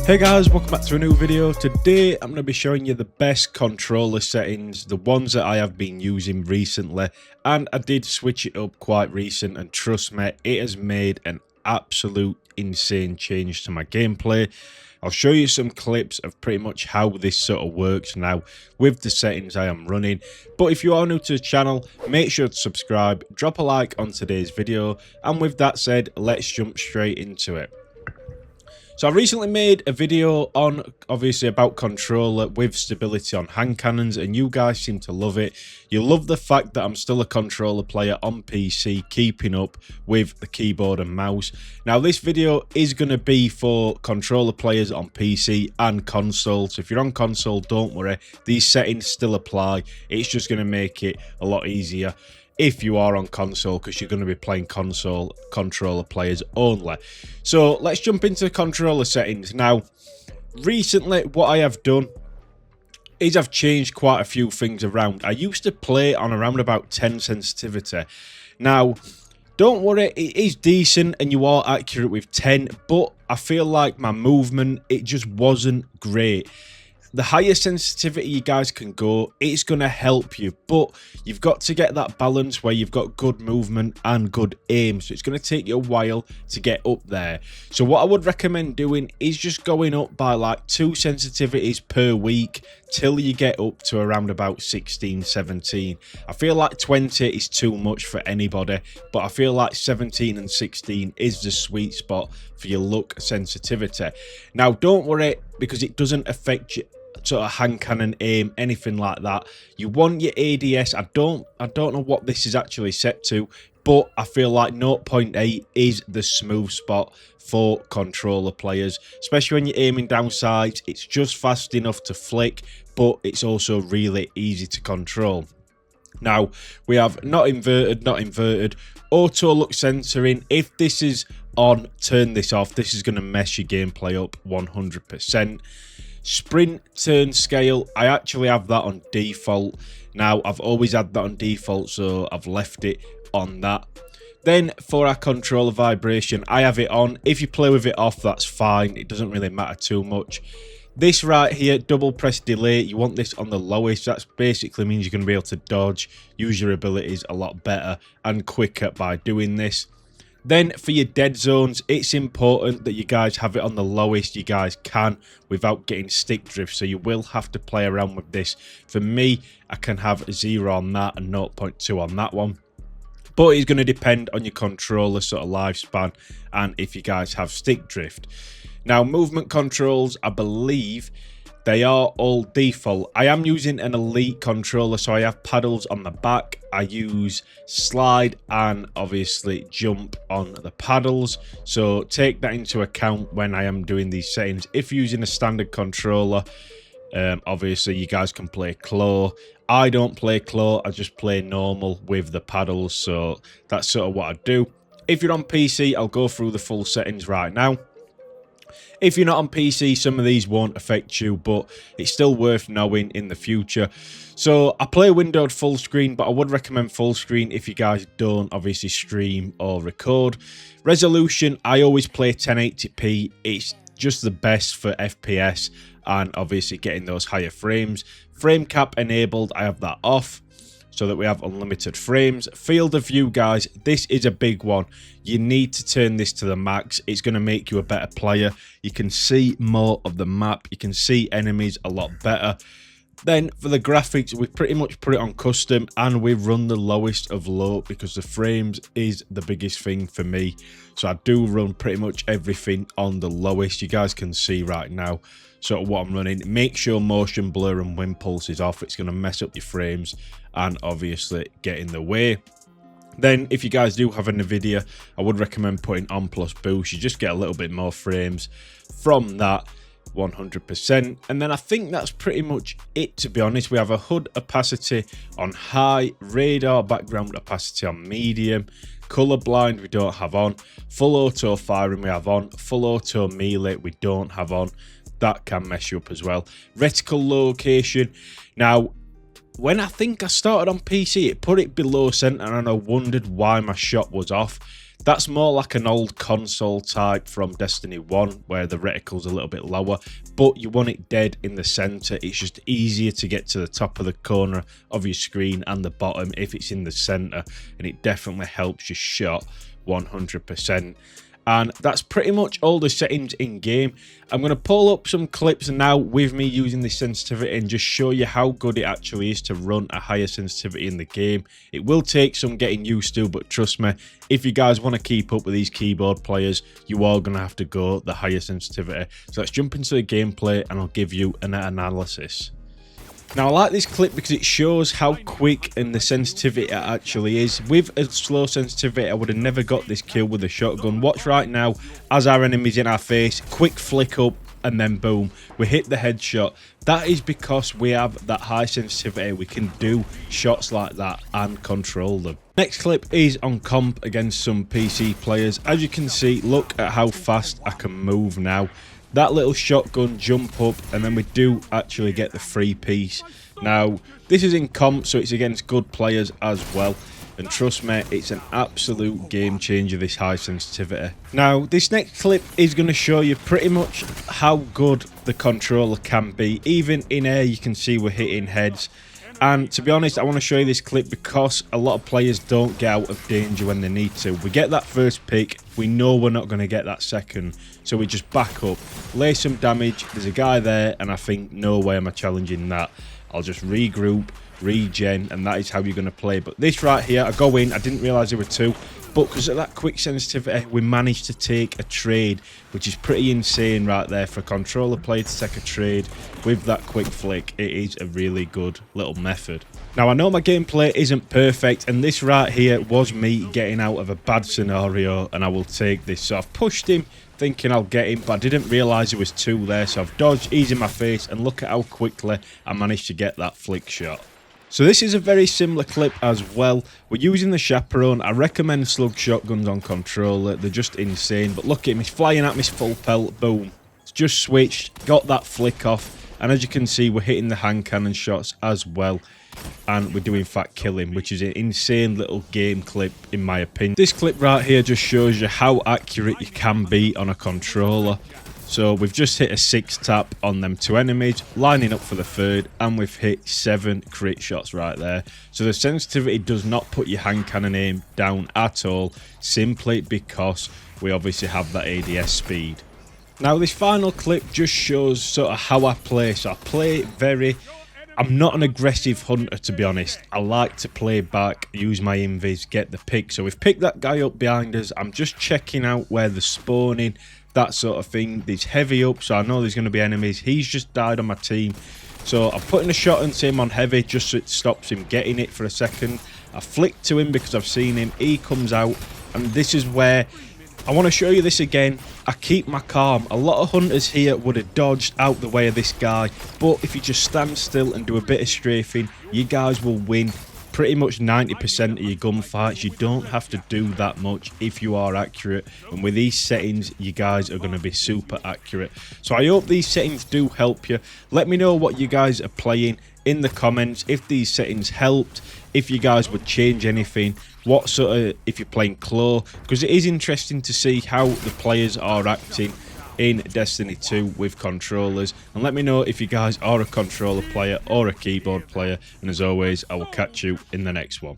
Hey guys, welcome back to a new video. Today I'm going to be showing you the best controller settings, the ones that I have been using recently, and I did switch it up quite recent, and trust me, it has made an absolute insane change to my gameplay. I'll show you some clips of pretty much how this sort of works now with the settings I am running. But if you are new to the channel, make sure to subscribe, drop a like on today's video, and with that said, let's jump straight into it. So I recently made a video on, obviously, about controller with stability on hand cannons, and you guys seem to love it. You love the fact that I'm still a controller player on PC, keeping up with the keyboard and mouse. Now this video is going to be for controller players on PC and console. So if you're on console, don't worry, these settings still apply. It's just going to make it a lot easier if you are on console, because you're going to be playing console controller players only. So let's jump into the controller settings. Now, recently what I have done is I've changed quite a few things around. I used to play on around about 10 sensitivity. Now, don't worry, it is decent and you are accurate with 10, but I feel like my movement, it just wasn't great. The higher sensitivity you guys can go, it's going to help you, but you've got to get that balance where you've got good movement and good aim, so it's going to take you a while to get up there. So what I would recommend doing is just going up by like 2 sensitivities per week till you get up to around about 16, 17. I feel like 20 is too much for anybody, but I feel like 17 and 16 is the sweet spot for your look sensitivity. Now don't worry, because it doesn't affect you sort of hand cannon aim, anything like that. You want your ADS. I don't know what this is actually set to, but I feel like 0.8 is the smooth spot for controller players, especially when you're aiming down sights. It's just fast enough to flick, but it's also really easy to control. Now we have not inverted, auto look centering. If this is on, turn this off. This is going to mess your gameplay up 100%. Sprint turn scale, I actually have that on default. Now I've always had that on default, so I've left it on that. Then for our controller vibration, I have it on. If you play with it off, that's fine, it doesn't really matter too much. This right here, double press delay, you want this on the lowest. That basically means you're going to be able to dodge, use your abilities a lot better and quicker by doing this. Then for your dead zones, it's important that you guys have it on the lowest you guys can without getting stick drift. So you will have to play around with this. For me, I can have 0 on that and 0.2 on that one. But it's going to depend on your controller sort of lifespan and if you guys have stick drift. Now, movement controls, I believe they are all default. I am using an Elite controller, so I have paddles on the back. I use slide and obviously jump on the paddles. So take that into account when I am doing these settings. If you're using a standard controller, obviously you guys can play claw. I don't play claw, I just play normal with the paddles. So that's sort of what I do. If you're on PC, I'll go through the full settings right now. If you're not on PC, some of these won't affect you, but it's still worth knowing in the future. So I play windowed full screen, but I would recommend full screen if you guys don't obviously stream or record. Resolution, I always play 1080p. It's just the best for FPS and obviously getting those higher frames. Frame cap enabled, I have that off, so that we have unlimited frames. Field of view, guys, this is a big one. You need to turn this to the max. It's going to make you a better player. You can see more of the map. You can see enemies a lot better. Then for the graphics, we pretty much put it on custom and we run the lowest of low because the frames is the biggest thing for me. So I do run pretty much everything on the lowest. You guys can see right now sort of what I'm running. Make sure motion blur and wind pulse is off. It's going to mess up your frames and obviously get in the way. Then if you guys do have a NVIDIA, I would recommend putting on plus boost. You just get a little bit more frames from that 100%. And then I think that's pretty much it, to be honest. We have a HUD opacity on high, radar background opacity on medium, color blind we don't have on, full auto firing we have on, full auto melee we don't have on. That can mess you up as well. Reticle location, now when I think I started on PC, it put it below center and I wondered why my shot was off. That's more like an old console type from Destiny 1 where the reticle's a little bit lower, but you want it dead in the center. It's just easier to get to the top of the corner of your screen and the bottom if it's in the center, and it definitely helps your shot 100%. And that's pretty much all the settings in game. I'm going to pull up some clips now with me using this sensitivity and just show you how good it actually is to run a higher sensitivity in the game. It will take some getting used to, but trust me, if you guys want to keep up with these keyboard players, you are going to have to go the higher sensitivity. So let's jump into the gameplay and I'll give you an analysis. Now, I like this clip because it shows how quick and the sensitivity it actually is. With a slow sensitivity, I would have never got this kill with a shotgun. Watch right now, as our enemy's in our face, quick flick up, and then boom, we hit the headshot. That is because we have that high sensitivity. We can do shots like that and control them. Next clip is on comp against some PC players. As you can see, look at how fast I can move now. That little shotgun jump up, and then we do actually get the free piece. Now, this is in comp, so it's against good players as well. And trust me, it's an absolute game changer, this high sensitivity. Now, this next clip is going to show you pretty much how good the controller can be. Even in air, you can see we're hitting heads. And to be honest, I want to show you this clip because a lot of players don't get out of danger when they need to. We get that first pick, we know we're not going to get that second, so we just back up, lay some damage. There's a guy there, and I think, no way am I challenging that. I'll just regroup, regen, and that is how you're going to play. But this right here, I go in, I didn't realise there were two, but because of that quick sensitivity, we managed to take a trade, which is pretty insane right there. For a controller player to take a trade with that quick flick, it is a really good little method. Now, I know my gameplay isn't perfect, and this right here was me getting out of a bad scenario, and I will take this. So I've pushed him, thinking I'll get him, but I didn't realise there was two there, so I've dodged, he's in my face, and look at how quickly I managed to get that flick shot. So this is a very similar clip as well. We're using the Chaperone. I recommend slug shotguns on controller. They're just insane. But look at him, he's flying at me, full pelt, boom. It's just switched, got that flick off. And as you can see, we're hitting the hand cannon shots as well. And we do in fact kill him, which is an insane little game clip in my opinion. This clip right here just shows you how accurate you can be on a controller. So we've just hit a 6 tap on them two enemies, lining up for the third, and we've hit 7 crit shots right there. So the sensitivity does not put your hand cannon aim down at all, simply because we obviously have that ADS speed. Now this final clip just shows sort of how I play. So I play I'm not an aggressive hunter, to be honest. I like to play back, use my invis, get the pick. So we've picked that guy up behind us. I'm just checking out where they're spawning, that sort of thing. There's heavy up, so I know there's going to be enemies. He's just died on my team. So I'm putting a shot into him on heavy just so it stops him getting it for a second. I flick to him because I've seen him. He comes out, and this is where I want to show you this again. I keep my calm. A lot of hunters here would have dodged out the way of this guy, but if you just stand still and do a bit of strafing, you guys will win pretty much 90% of your gunfights. You don't have to do that much if you are accurate, and with these settings you guys are going to be super accurate. So I hope these settings do help you. Let me know what you guys are playing in the comments, if these settings helped, if you guys would change anything, what sort of, if you're playing claw, because it is interesting to see how the players are acting in Destiny 2 with controllers. And let me know if you guys are a controller player or a keyboard player, and as always, I will catch you in the next one.